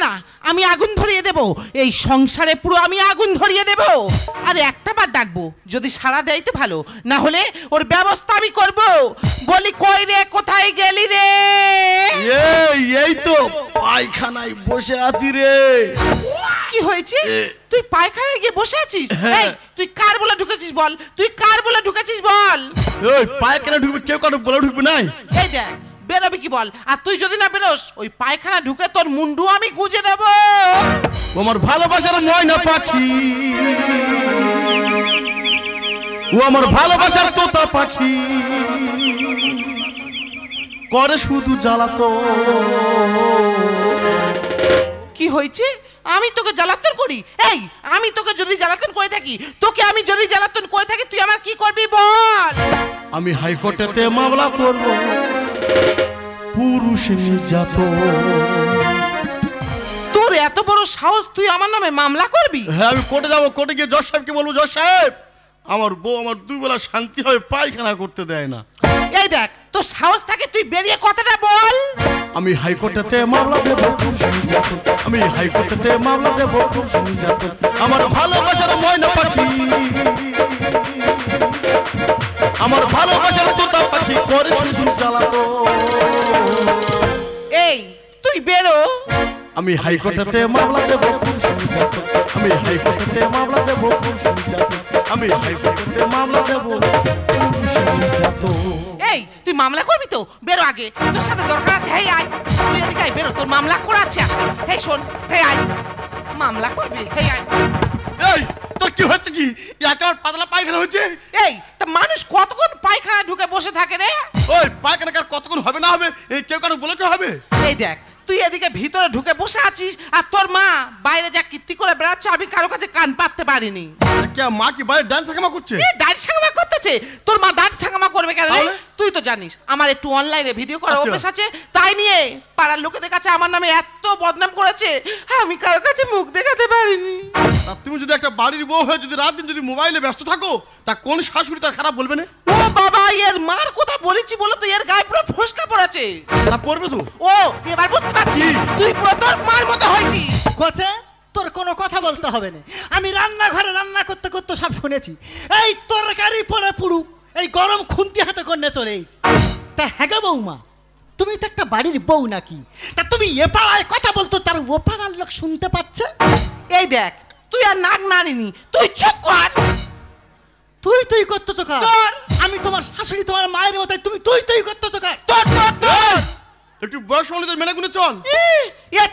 না, আমি আগুন ধরিয়ে দেব, এই সংসারে পুরো আমি আগুন ধরিয়ে দেব। আর একটা বার ডাকবো, যদি সাড়া দেয় তো ভালো, না হলে ওর ব্যবস্থা আমি করব। বলি কই রে, কোথায় গেলি রে? এই তো পায়খানায় বসে আছি রে। কি হয়েছে? তুই পায়খানায় গিয়ে বসে আছিস? এই তুই কার বলে ঢুকেছিস বল, তুই কার বলে ঢুকেছিস বল। ওই পায়খানা ঢুকবে, কেউ কারো বলে ঢুকবে নাই। এই দেখ বেরোবি কি বল, আর তুই যদি না বেরোস ওই পায়খানা ঢুকে তোর মুন্ডু আমি গুঁজে দেব। ও আমার ভালোবাসার ময়না পাখি, ও আমার ভালোবাসার তোতা পাখি, করে শুধু জ্বালাতো। কি হয়েছে? আমি তোকে জ্বালাতন করি? এই আমি তোকে যদি জ্বালাতন করে থাকি, তোকে আমি যদি জ্বালাতন করে থাকি, তুই আমার কি করবি বল? আমি হাইকোর্টেতে মামলা করব পুরুষ নির্যাতন। তোর এত বড় সাহস, তুই আমার নামে মামলা করবি? হ্যাঁ, আমি কোর্টে যাবো, কোর্টে গিয়ে জজ সাহেবকে বলবো, জজ সাহেব আমার বউ আমার দুবেলা শান্তি হবে পায়খানা করতে দেয় না। এই দেখ তোর সাহস থাকে, তুই বেরিয়ে কথাটা বল। আমি হাইকোর্টেতে মামলা দেব পুরুষ নির্যাতন, আমি হাইকোর্টেতে মামলা দেব পুরুষ নির্যাতন। আমার ভালোবাসার ময়না পাখি, আমার ভালোবাসার তোতা পাখি, করে শুধু জ্বালাতো। এই তুই বেরো। আমি হাইকোর্টেতে মামলা দেব পুরুষ নির্যাতন, আমি হাইকোর্টেতে মামলা দেব পুরুষ নির্যাতন, আমি হাইকোর্টেতে মামলা দেব পুরুষ নির্যাতন। এই তুই মামলা করবি তো? বেরো আগে, তোর সাথে দরকার আছে। হেই আয়, তুই এদিকে আয়, বেরো, তোর মামলা করাচ্ছে। হেই শোন, হেই আয়, মামলা করবি? হেই আয়। এই তোর কি হচ্ছে? কি একেবারে পাতলা পায়খানা হচ্ছে? এই তা মানুষ কতক্ষণ পায়খানা ঢুকে বসে থাকে রে? ওই পায়খানা কার কতক্ষণ হবে না হবে, এই কেউ কারো বলে কেউ হবে? এই দেখ তুই এদিকে ভিতরে ঢুকে বসে আছিস, আর তোর মা বাইরে যা কীর্তি করে বেড়াচ্ছে, আমি কারো কাছে কান পাততে পারিনি। কে মা কি বাইরে ডান্স সাকামা করছে? দাঁড়ি সাঙ্গামা করতেছে? তোর মা দাঁড়ি সাঙ্গামা করবে কেন রে? তুই তো জানিস আমার একটু অনলাইনে ভিডিও করার অভ্যাস আছে, তাই নিয়ে পাড়ার লোকেদের কাছে আমার নামে এত বদনাম করেছে, আমি কারো কাছে মুখ দেখাতে পারিনি। তুমি যদি একটা বাড়ির বউ হয়ে যদি রাত দিন যদি মোবাইলে ব্যস্ত থাকো, তা কোন শাশুড়ি তার খারাপ বলবে না? ও বাবা, এর মার কথা বলেছি বলে তো এর গায়ে পুরো ফসকা পড়েছে। তা পড়বে তো। ও এবার বুঝতে পারছি, তুই পুরো তোর মার মতো হয়েছিস। কোচে তোর কোনো কথা বলতে হবে না, আমি রান্নাঘরে রান্না করতে করতে সব শুনেছি। এই তরকারি পরে পুরুক, এই গরম খুন্তি হাতে করে চলে। তা হ্যাঁ গো বৌমা, তুমি তো একটা বাড়ির বউ নাকি? তা তুমি এ পাড়ায় কথা বলতো, তার ও পাড়ার লোক শুনতে পাচ্ছে। এই দেখ তুই আর নাক নানিনি, তুই চুপ কর। তুই তুই করতেছ কার? তোর। আমি তোমার শাশুড়ি, তোমার মায়ের মতো, তুমি তুই তুই করতেছ কার? তোর তোর তোর। একটু বয়স মানুষদের মেনে গুনে চল।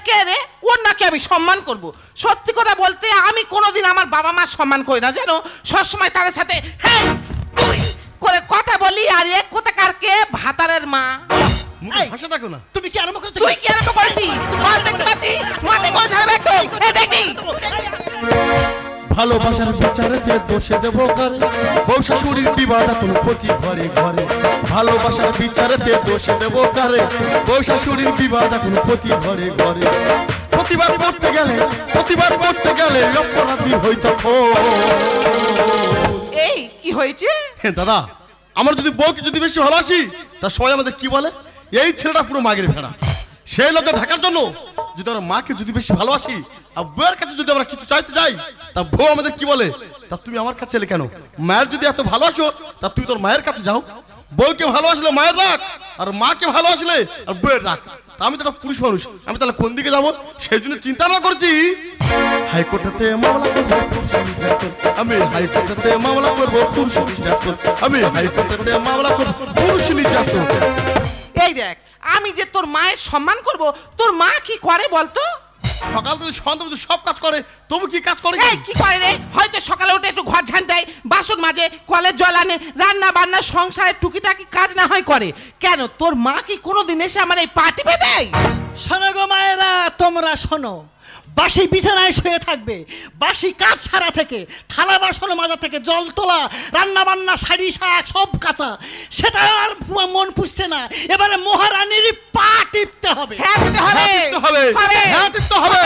কে রে? ওর নাকি আমি সম্মান করব? সত্যি কথা বলতে আমি কোনোদিন আমার বাবা মা সম্মান করি না, জানো। সবসময় তাদের সাথে হ্যাঁ তুই করে কথা বলি, আর এক কোথাকার কে ভাতারের মা। মুখে ভাষা দেখো না। তুমি কি আরম্ভ করতে? তুই কি আরম্ভ করেছিস? মাল দেখতে পাচ্ছি, মাথা করে ছাড়বে একদম। এই দেখি ভালোবাসার বিচারেতে দোষে দেব কারে, বউ শাশুড়ির বিবাদ এখন প্রতি ঘরে ঘরে। ভালোবাসার বিচারেতে দোষে দেব কারে, বউ শাশুড়ির বিবাদ এখন প্রতি ঘরে ঘরে। প্রতিবাদ করতে গেলে অপরাধী হইতো। এই কি হয়েছে? দাদা, আমার যদি বউকে যদি বেশি ভালোবাসি, তা সবাই আমাদের কি বলে? এই ছেলেটা পুরো মাগের ভেড়া। সেই লোককে ঢাকার জন্য যদি আমরা মাকে যদি বেশি ভালোবাসি, আর বউয়ের কাছে যদি আমরা কিছু চাইতে যাই, তা বউ আমাদের কি বলে? তা তুমি আমার কাছে এলে কেন? মায়ের যদি এত ভালোবাসো, তা তুই তোর মায়ের কাছে যাও। বউকে ভালোবাসলে মায়ের রাখ, আর মাকে ভালোবাসলে আর বউয়ের রাখ। তা আমি তো একটা পুরুষ মানুষ, আমি তাহলে কোন দিকে যাবো সেই জন্য চিন্তা না করছি। হাইকোর্টেতে মামলা করবো পুরুষ নির্যাতন, আমি হাইকোর্টেতে মামলা করবো পুরুষ নির্যাতন, আমি হাইকোর্টেতে মামলা করবো পুরুষ নির্যাতন। এই দেখ আমি যে তোর মায়ের সম্মান করব, তোর মা কি করে বলতো? সকাল থেকে সন্ধ্যা পর্যন্ত সব কাজ করে, তবু কি কাজ করে? এই কি করে রে? হয়তো সকালে উঠে একটু ঘর ঝাঁট দেয়, বাসন মাজে, কলের জল আনে, রান্না বান্না সংসারের টুকিটাকি কাজ না হয় করে। কেন তোর মা কি কোনোদিন এসে আমার এই পা টিপে দেয়? শোনো গো মায়েরা, তোমরা শোনো, বাসি বিছানায় শুয়ে থাকবে, বাসি কাজ ছাড়া থেকে, থালা বাসন মাজা থেকে, জল তোলা, রান্না বান্না, শাড়ি শাক সব কাঁচা, সেটা আর মন পুষছে না। এবারে মহারানীর পা টিপতে হবে। হ্যাঁ টিপতে হবে, হ্যাঁ টিপতে হবে, হ্যাঁ টিপতে হবে।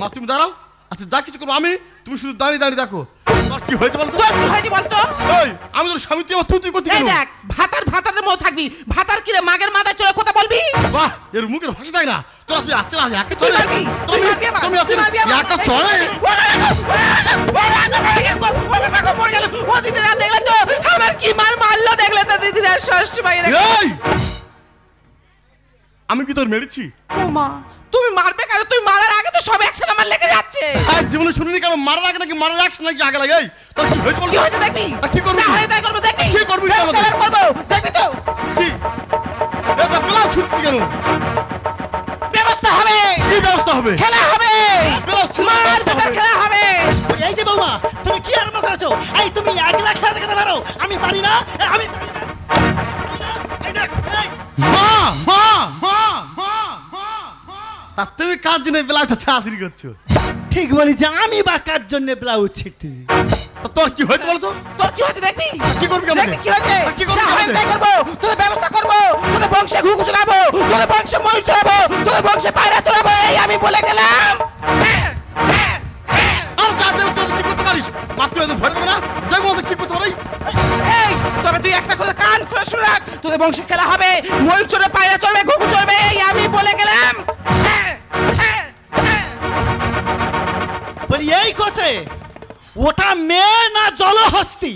মা তুমি দাঁড়াও, আচ্ছা যা কিছু করবো আমি, তুমি শুধু দাঁড়িয়ে দাঁড়িয়ে দেখো তোমার কি হয়েছে বলতো। তোর কি হয়েছে বলতো? এই আমি তোর স্বামী, তুই আমার তুই করতে এই দেখ, ভাতারের মতো থাকবি। ভাতার কিরে মাগের মাথায় চড়ে কথা বলবি? বাহ, এর মুখের ভাষা তাই না তোরা, তুই আচ্ছা একে তুই চলে মারবি, তুই মারবি আমার, তুমি তুই মারবি আমার। একা চলে। ও দিদিরা দেখলে তো আমার কি মার মারলো, দেখলে তো দিদিরা ষষ্ঠী ভাইয়ের। এই আমি কি তোর মেরেছি? ও মা, তুমি মারবে কেন? তুমি মারার আগে তো সব অ্যাকশন আমার লেগে যাচ্ছে। আর জীবনে শুনিনি কেন মারার আগে নাকি মারার অ্যাকশন নাকি আগে লাগে। এই তোর কি হয়েছে বল? কি হয়েছে দেখবি? কি করবি? তাহলে তাই করবো, দেখবি? কি করবি তুই আমাদের? ব্যবস্থা করবো, দেখবি তো? কি এটা প্লাস ছুটতি কেন? ব্যবস্থা হবে, কি ব্যবস্থা হবে? খেলা হবে, মার বেটার খেলা হবে। এই যে বৌমা, তুমি কি আরম্ভ করেছো? এই তুমি 1 লাখ খেলা দেখাতে পারো, আমি পারি না? আমি এই দেখ, এই মা মা মা মা তা তুমি কাজ দিনে ব্লাউজটা ছাড়াছাড়ি করছো। ঠিক বলেছি, আমি বা কার জন্য ব্লাউজ ছিঁড়তেছি? তা তোর কি হয়েছে বলো তো? তোর কি হয়েছে দেখবি? কি করবি আমাকে? দেখবি কি হয়েছে? কি করবি যা হয় আমাকে? তাই করবো, তোদের ব্যবস্থা করবো, তোদের বংশে ঘুঘু চড়াবো, তোদের বংশে ময়ূর চড়াবো, তোদের বংশে পায়রা চড়াবো, এই আমি বলে গেলাম। আর যা দেব তুই কি করতে পারিস? মাত্র এত ভয় দেবে না, দেখবো ওদের কি করতে পারি। এই তবে তুই একটা কথা কান খুলে শুনে রাখ, তোদের বংশে খেলা হবে, ময়ূর চড়বে, পায়রা চড়বে, ঘুঘু চড়বে, এই আমি বলে গেলাম। বলি এই কোচে, ওটা মেয়ে না জলহস্তি?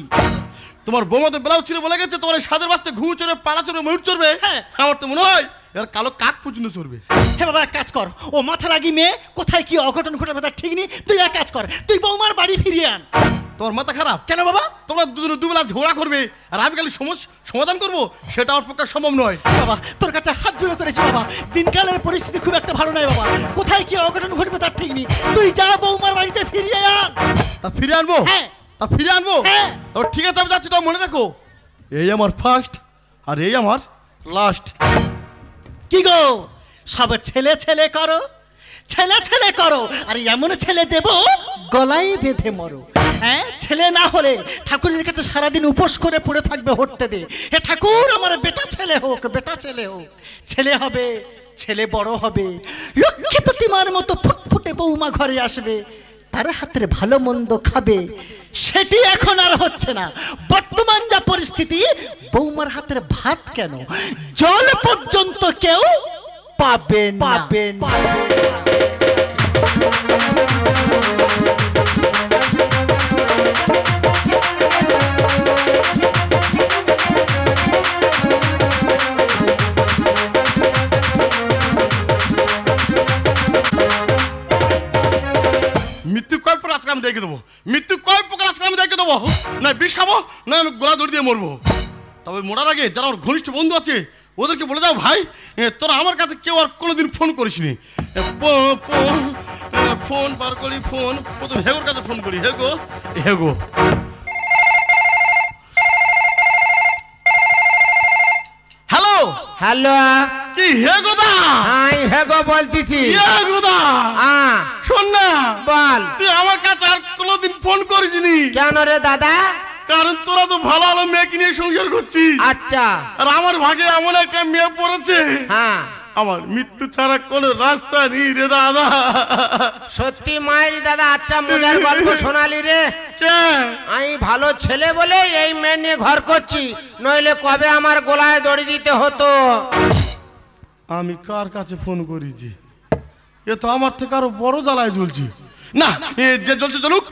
তোমার বৌমা তো ব্লাউজ ছিঁড়ে বলে গেছে তোমার এই সাদের বাস্তে ঘু চড়বে, পাড়া চড়বে, ময়ূর চড়বে। হ্যাঁ। আমার তো মনে হয় এর কালো কাক পর্যন্ত চড়বে। হে বাবা, এক কাজ কর, ও মাথা লাগি মেয়ে, কোথায় কি অঘটন ঘটবে তার ঠিক নেই। তুই এক কাজ কর, তুই বৌমার বাড়ি ফিরিয়ে আন। তোমার মাথা খারাপ? কেন বাবা? তোমরা দুজনে দুবেলা ঝগড়া করবে আর আমি খালি সমাধান করবো, সেটা আমার পক্ষে সম্ভব নয়। বাবা তোর কাছে হাত জোড়ে করেছি বাবা, দিনকালের পরিস্থিতি খুব একটা ভালো নয় বাবা, কোথায় কি অঘটন ঘটবে তার ঠিক নেই। তুই যা বৌমার বাড়িতে ফিরিয়ে আন। তা ফিরে আনবো? হ্যাঁ। তা ফিরে আনবো? হ্যাঁ। তো ঠিক আছে আমি যাচ্ছি, তো মনে রাখো এই আমার ফার্স্ট আর এই আমার লাস্ট। কি গো, সব ছেলে ছেলে করো, ছেলে ছেলে করো, আর এমন ছেলে দেব গলায় বেঁধে মরো। হ্যাঁ, ছেলে না হলে ঠাকুরের কাছে সারাদিন উপোস করে পড়ে থাকবে, হটতে দে। হে ঠাকুর, আমার বেটা ছেলে হোক, বেটা ছেলে হোক। ছেলে হবে, ছেলে বড় হবে, লক্ষ্মী প্রতিমার মতো ফুটফুটে বৌমা ঘরে আসবে, তার হাতের ভালো মন্দ খাবে। সেটি এখন আর হচ্ছে না। বর্তমান যা পরিস্থিতি, বৌমার হাতের ভাত কেন, জল পর্যন্ত কেউ পাবে না। মৃত্যু কয় প্রকার আজকে আমি দেখে দেবো, মৃত্যু কয় প্রকার আজকে আমি দেখে দেবো। না বিষ খাবো, না আমি গোলা দড়ি দিয়ে মরবো। তবে মরার আগে যারা আমার ঘনিষ্ঠ বন্ধু আছে ওদেরকে বলে যাও, ভাই তোরা আমার কাছে কেউ আর কোনোদিন ফোন করিসনি। ফোন বার করি, ফোন প্রথম হেগোর কাছে ফোন করি। হেগো হেগো হ্যালো হ্যালো, কি হেগোদা? আমি হেগো বলতেছি। হেগোদা হ্যাঁ শোন না, বল। তুই আমার কাছে আর কোনোদিন ফোন করিসনি। কেন রে দাদা? কারণ তোরা তো ভালো ভালো মেয়েকে নিয়ে সংসার করছিস, আচ্ছা। আর আমার ভাগে এমন একটা মেয়ে পড়েছে, হ্যাঁ আমার মৃত্যু ছাড়া কোনো রাস্তা নেই রে দাদা। সত্যি মায়ের দাদা? আচ্ছা, মজার গল্প শোনালি রে। কে? আমি ভালো ছেলে বলে এই মেয়ে নিয়ে ঘর করছি, নইলে কবে আমার গলায় দড়ি দিতে হতো। আমি কার কাছে ফোন করেছি? এ তো আমার থেকে আরো বড় জ্বালায় জ্বলছি। না, এ যে জ্বলছে জ্বলুক,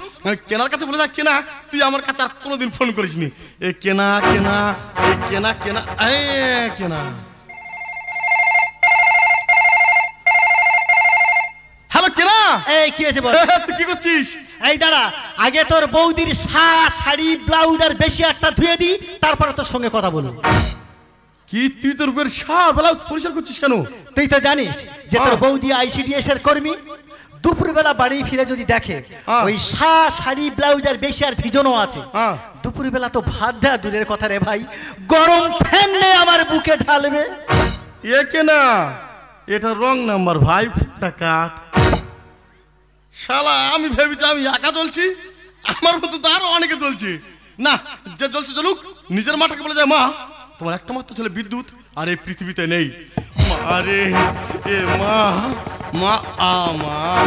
কেনার কাছে বলে যা, কেনা তুই আমার কাছে আর কোনোদিন ফোন করিসনি। এ কেনা কেনা, এ কেনা কেনা, এ কেনা। হ্যালো কেনা, এই কি হয়েছে বল? তুই কি করছিস? এই দাঁড়া, আগে তোর বৌদির শাড়ি ব্লাউজ আর বেশি একটা ধুয়ে দি, তারপরে তোর সঙ্গে কথা বলবো। কি তুই তোর উপর ব্লাউজ পরিষ্কার করছিস কেন? তুই তো জানিস যে তোর বৌদি ICDS এর কর্মী, দুপুরবেলা বাড়ি ফিরে যদি দেখে ওই শাড়ি ব্লাউজ আর বেশি আর ভিজনও আছে, দুপুরবেলা তো ভাত দেয়া দূরের কথা রে ভাই, গরম ফ্যান নিয়ে আমার বুকে ঢালবে। এ কেনা, এটা রং নাম্বার ভাই, ফুটটা কাট। শালা আমি ভেবেছি আমি একা জ্বলছি, আমার মতো তো আরো অনেকে জ্বলছে। না, যে জ্বলছে জ্বলুক, নিজের মাটাকে বলে যায়, মা তোমার একটা মাত্র ছেলে বিদ্যুৎ আর এই পৃথিবীতে নেই। মা রে, এ মা, মা আমার।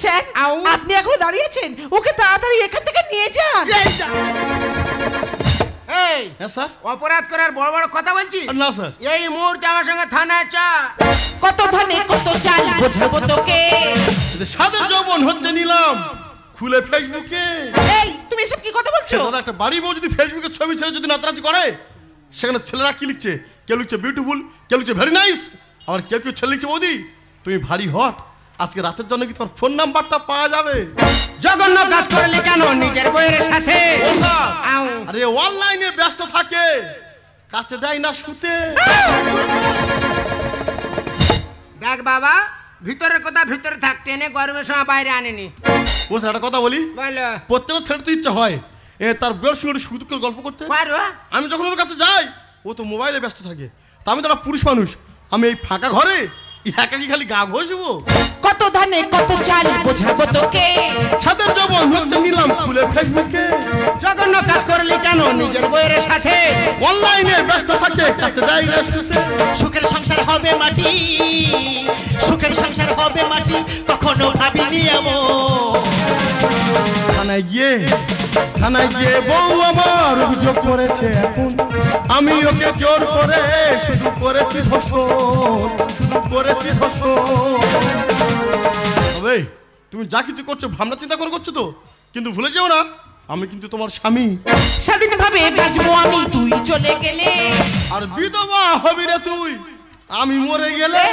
স্যার আউ। আপনি এখন দাঁড়িয়েছেন, ওকে তাড়াতাড়ি এখান থেকে নিয়ে যান। এই হ্যাঁ স্যার। অপরাধ করার বড় বড় কথা বলছি না স্যার। এই মুহূর্তে আমার সঙ্গে থানায় চ। কত ধানে কত চাল বোঝাবো তোকে। সাদের যৌবন হচ্ছে নিলাম খুলে ফেসবুকে। এই তুমি এসব কি কথা বলছো? দাদা একটা বাড়ি বউ যদি ফেসবুকে ছবি ছেড়ে যদি নাচানাচি করে, সেখানে ছেলেরা কি লিখছে? কেউ লিখছে বিউটিফুল, কেউ লিখছে ভেরি নাইস, আবার কেউ কেউ ছেলে লিখছে বৌদি তুমি ভারী হট, আজকে রাতের জন্য কি তোমার ফোন নাম্বারটা পাওয়া যাবে? জঘন্য কাজ করলে কেন নিজের বইয়ের সাথে? আউ। আরে অনলাইনে ব্যস্ত থাকে, কাছে দেয় না শুতে। দেখ বাবা, ভিতরের কথা ভিতরে থাক, টেনে গরমের সময় বাইরে আনেনি। ও স্যার একটা কথা বলি, বলো। প্রত্যেকটা ছেলে তো ইচ্ছা হয় তার বউয়ের সঙ্গে একটু সুখ করে গল্প করতে। পারো? আমি যখন ওর কাছে যাই ও তো মোবাইলে ব্যস্ত থাকে, তা আমি তো একটা পুরুষ মানুষ, আমি এই ফাঁকা ঘরে একাকি খালি গা ঘষবো? কত ধানে কত চাল বোঝাবো তোকে। সাদের যৌবন হচ্ছে নিলাম খুলে ফেসবুকে। জঘন্য কাজ করলে কেন নিজের বইয়ের সাথে? অনলাইনে ব্যস্ত থাকে, কাছে দেয় না শুতে। সুখের সংসার হবে মাটি, সুখের সংসার হবে মাটি, কখনো ভাবিনি এমন। থানায় গিয়ে বউ আমার অভিযোগ করেছে এখন, আমি ওকে জোর করে শুধু করেছি ধর্ষণ, শুধু করেছি ধর্ষণ। তবে তুমি যা কিছু করছো ভাবনা চিন্তা করে করছো তো, কিন্তু ভুলে যেও না আমি কিন্তু তোমার স্বামী। স্বাধীনভাবে বাঁচবো আমি তুই চলে গেলে। আর বিধবা হবি রে তুই আমি মরে গেলে।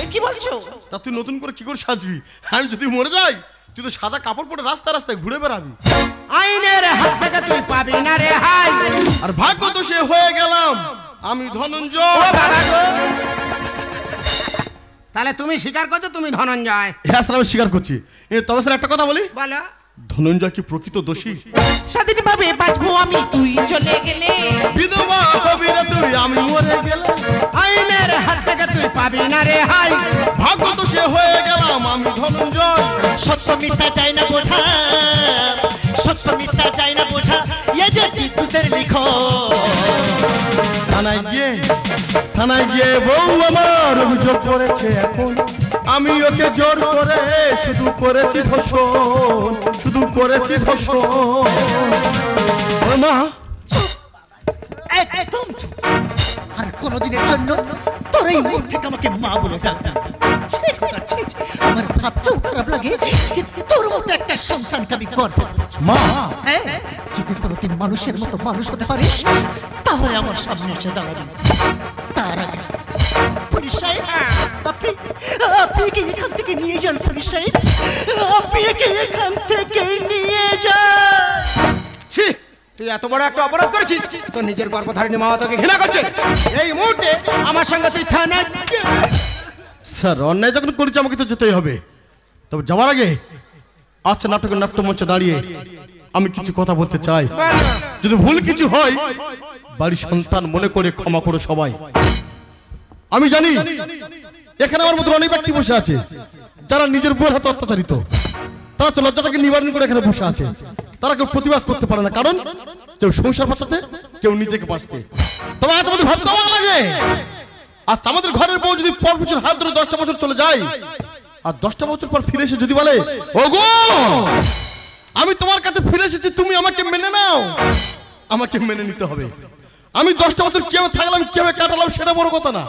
এ কি বলছো? তা তুই নতুন করে কি করে সাজবি? আমি যদি মরে যাই তুই তো সাদা কাপড় পরে রাস্তায় রাস্তায় ঘুরে বেড়াবি। আইনের হাত থেকে তুই পাবি না রে হাই। আর ভাগ্য তো সে হয়ে গেলাম আমি ও ধনঞ্জয়। বাবা গো। তাহলে তুমি স্বীকার করছো তুমি ধনঞ্জয়? হ্যাঁ স্যার আমি স্বীকার করছি। তবে স্যার একটা কথা বলি, বলো। ধনঞ্জয় কি প্রকৃত দোষী? স্বাধীনভাবে বাঁচবো আমি তুই চলে গেলে। বিধবা হবি রে তুই আমি মরে গেলে। আইনের হাত থেকে তুই পাবি না রে হাই। ভাগ্য তো সে হয়ে গেলাম আমি ধনঞ্জয়। সত্য মিথ্যা চাই না বোঝা, সত্য মিথ্যা চাই না বোঝা, এ যে বিদ্যুতের লিখো। থানায় গিয়ে বউ আমার অভিযোগ করেছে এখন, আমি ওকে জোর করে শুধু করেছি ধর্ষণ, শুধু করেছি ধর্ষণ। ও মা একদম চুপ। আর কোনোদিনের জন্য তোর এই মুখ থেকে আমাকে মা বলে ডাকবি না। ছি, ছি, ছি। আমার ভাবতেও খারাপ লাগে যে তোর মতো একটা সন্তানকে আমি গর্বে ধরেছি। মা হ্যাঁ, যদি কোনোদিন মানুষের মতো মানুষ হতে পারিস তাহলে আমার সামনে এসে দাঁড়াবি। তার আগে পুলিশ সাহেব, আপনি কি এখান থেকে নিয়ে যান? পুলিশ সাহেব, আপনি কি এখান থেকে নিয়ে যান? ছি, তুই এত বড় একটা অপরাধ করেছিস, তোর নিজের গর্ভধারিণী মা তোকে ঘৃণা করছে। এই মুহূর্তে আমার সঙ্গে তুই থানায়। স্যার অন্যায় যখন করেছি আমাকে তো যেতেই হবে, তবে যাওয়ার আগে আচ্ছা নাটকের নাট্যমঞ্চে দাঁড়িয়ে আমি কিছু কথা বলতে চাই। যদি ভুল কিছু হয় বাড়ির সন্তান মনে করে ক্ষমা করো সবাই। আমি জানি এখানে আমার মতো অনেক ব্যক্তি বসে আছে যারা নিজের বউয়ের হাতে অত্যাচারিত, তারা তো লজ্জাটাকে নিবারণ করে এখানে বসে আছে, তারা কেউ প্রতিবাদ করতে পারে না, কারণ কেউ সংসার বাঁচাতে কেউ নিজেকে বাঁচতে। তবে আজ আমাদের ভাবতে লাগে, আচ্ছা আমাদের ঘরের বউ যদি পর বছর হাত ধরে 10টা বছর চলে যায় আর 10টা বছর পর ফিরে এসে যদি বলে ওগো আমি তোমার কাছে ফিরে এসেছি তুমি আমাকে মেনে নাও, আমাকে মেনে নিতে হবে। আমি 10টা বছর কিভাবে থাকলাম কিভাবে কাটালাম সেটা বড় কথা না,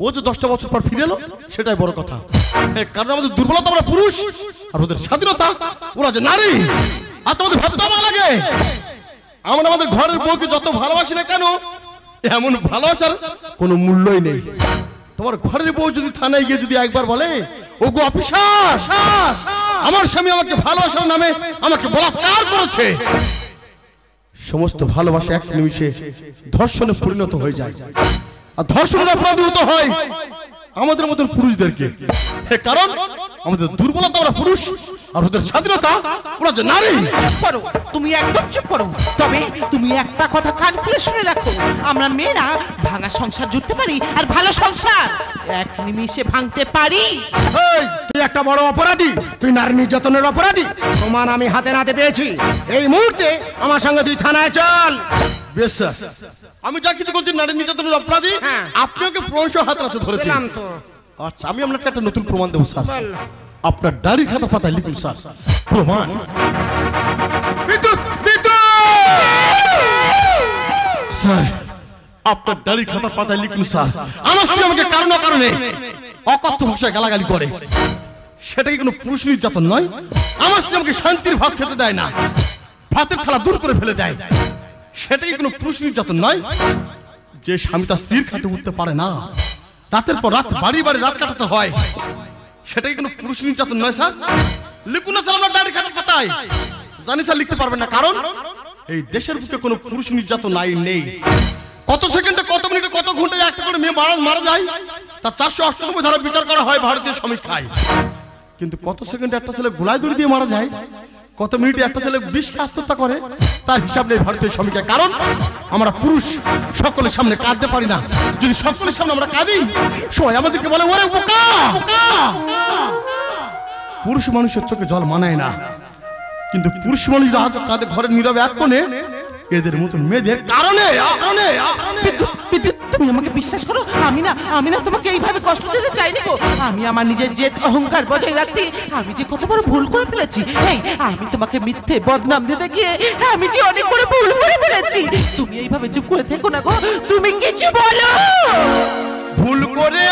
ও যে 10টা বছর পর ফিরে এলো সেটাই বড় কথা। কারণ আমাদের দুর্বলতা আমরা পুরুষ আর ওদের স্বাধীনতা ওরা যে নারী। আচ্ছা আমাদের ভাবতে লাগে আমরা আমাদের ঘরের বউকে যত ভালোবাসি না কেন এমন ভালোবাসার কোনো মূল্যই নেই। তোমার ঘরের বউ যদি থানায় গিয়ে যদি একবার বলে ওগো অফিসার আমার স্বামী আমাকে ভালোবাসার নামে আমাকে বলাৎকার করেছে, সমস্ত ভালোবাসা এক নিমিষে ধর্ষণে পরিণত হয়ে যায়। আর ধর্ষণের অপরাধী হতে হয় আমাদের মতন পুরুষদেরকে, কারণ আমাদের দুর্বলতা ওরা পুরুষ আর ওদের স্বাধীনতা ওরা যে নারী। চুপ করো, তুমি একদম চুপ করো। তবে তুমি একটা কথা কান খুলে শুনে রাখো, আমরা মেয়েরা ভাঙা সংসার জুড়তে পারি আর ভালো সংসার এক নিমিষে ভাঙতে পারি। এই, তুই একটা বড় অপরাধী, তুই নারী নির্যাতনের অপরাধী, প্রমাণ আমি হাতে নাতে পেয়েছি। এই মুহূর্তে আমার সঙ্গে তুই থানায় চল। বেশ স্যার, আমি যা কিছু করছি নারী নির্যাতনের অপরাধী, হ্যাঁ। আপনি ওকে প্রমাণ হাত রাতে ধরেছেন। পেলাম তো। আচ্ছা আমি আপনাকে একটা নতুন প্রমাণ দেবো স্যার। বল। আপনার ডায়েরি খাতা পাতায় লিখুন স্যার প্রমাণ। বিদ্যুৎ বিদ্যুৎ স্যার আপনার ডায়েরি খাতা পাতায় লিখুন স্যার আমার স্ত্রী আমাকে কারণ কারণে অকথ্য ভাষায় গালাগালি করে। সেটা কি কোনো পুরুষ নির্যাতন নয়? আমার স্ত্রী আমাকে শান্তির ভাত খেতে দেয় না, ভাতের থালা দূর করে ফেলে দেয়। সেটা কি কোনো পুরুষ নির্যাতন নয়? যে স্বামী তার স্ত্রীর খাটে উঠতে পারে না, রাতের পর রাত বাড়ি বাড়ি রাত কাটাতে হয়, সেটা কি কোনো পুরুষ নির্যাতন নয় স্যার? লিখুন না স্যার আপনার ডায়েরি খাতার পাতায়। জানি স্যার লিখতে পারবেন না, কারণ এই দেশের বুকে কোনো পুরুষ নির্যাতন আইন নেই। কত সেকেন্ডে, কত মিনিটে, কত ঘন্টায় একটা করে মেয়ে মারা যায়, তার 498 ধারা বিচার করা হয় ভারতীয় সমীক্ষায়। কিন্তু কত সেকেন্ডে একটা ছেলে গোলায় দড়ি দিয়ে মারা যায়, কত মিনিটে একটা ছেলে বিষকে আত্মহত্যা করে, তার হিসাব নেই ভারতীয় সমীক্ষায়। কারণ আমরা পুরুষ সকলের সামনে কাঁদতে পারি না। যদি সকলের সামনে আমরা কাঁদি, সবাই আমাদেরকে বলে ওরে বোকা। পুরুষ মানুষের চোখে জল মানায় না, কিন্তু পুরুষ মানুষরা আজ কাঁদে ঘরের নীরবে এক কোণে এদের মতন মেয়েদের কারণে। তুমি আমাকে বিশ্বাস করো, আমি না তোমাকে এইভাবে কষ্ট দিতে চাইনি গো। আমি আমার নিজের জেদ অহংকার বজায় রাখতে আমি যে কত বড় ভুল করে ফেলেছি। এই আমি তোমাকে মিথ্যে বদনাম দিতে গিয়ে আমি যে অনেক বড় ভুল করে ফেলেছি। তুমি এইভাবে চুপ করে থেকো না গো, তুমি কিছু বলো। ভুল করে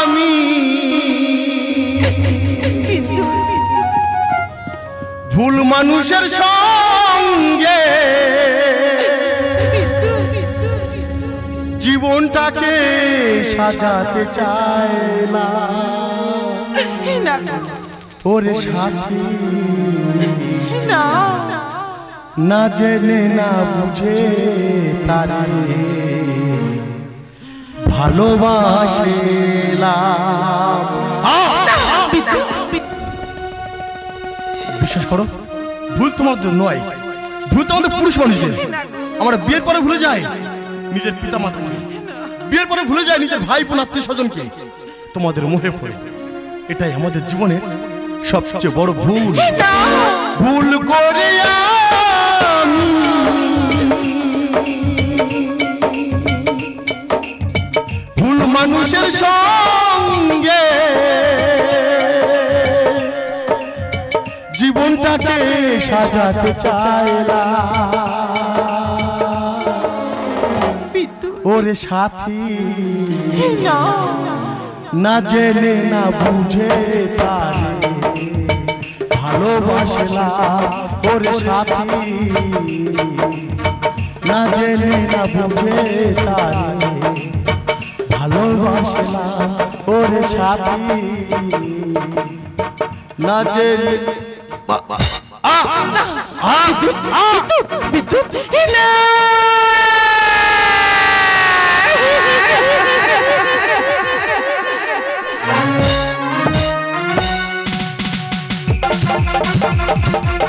আমি ভুল মানুষের সঙ্গে জীবনটাকে সাজাতে চাইলাম। ওরে সাথী না জেনে না বুঝে তারে ভালোবাসিলাম। বিশ্বাস করো, ভুল তোমাদের নয়, ভুল তোমাদের পুরুষ মানুষদের। আমরা বিয়ের পরে ভুলে যাই নিজের পিতা মাতাকে, বিয়ের পরে ভুলে যায় নিজের ভাই বোন আত্মীয় স্বজনকে, তোমাদের মোহে পড়ে। এটাই আমাদের জীবনের সবচেয়ে বড় ভুল। ভুল করে আমি ভুল মানুষের সঙ্গে জীবনটাকে সাজাতে চাইলাম। ওরে সাথী না জেনে না বুঝে তারে ভালোবাসলাম। ওরে সাথী না জেনে না বুঝে তারে ভালোবাসলাম। ওরে সাথী না জেনে বিদ্যুৎ না Thank you.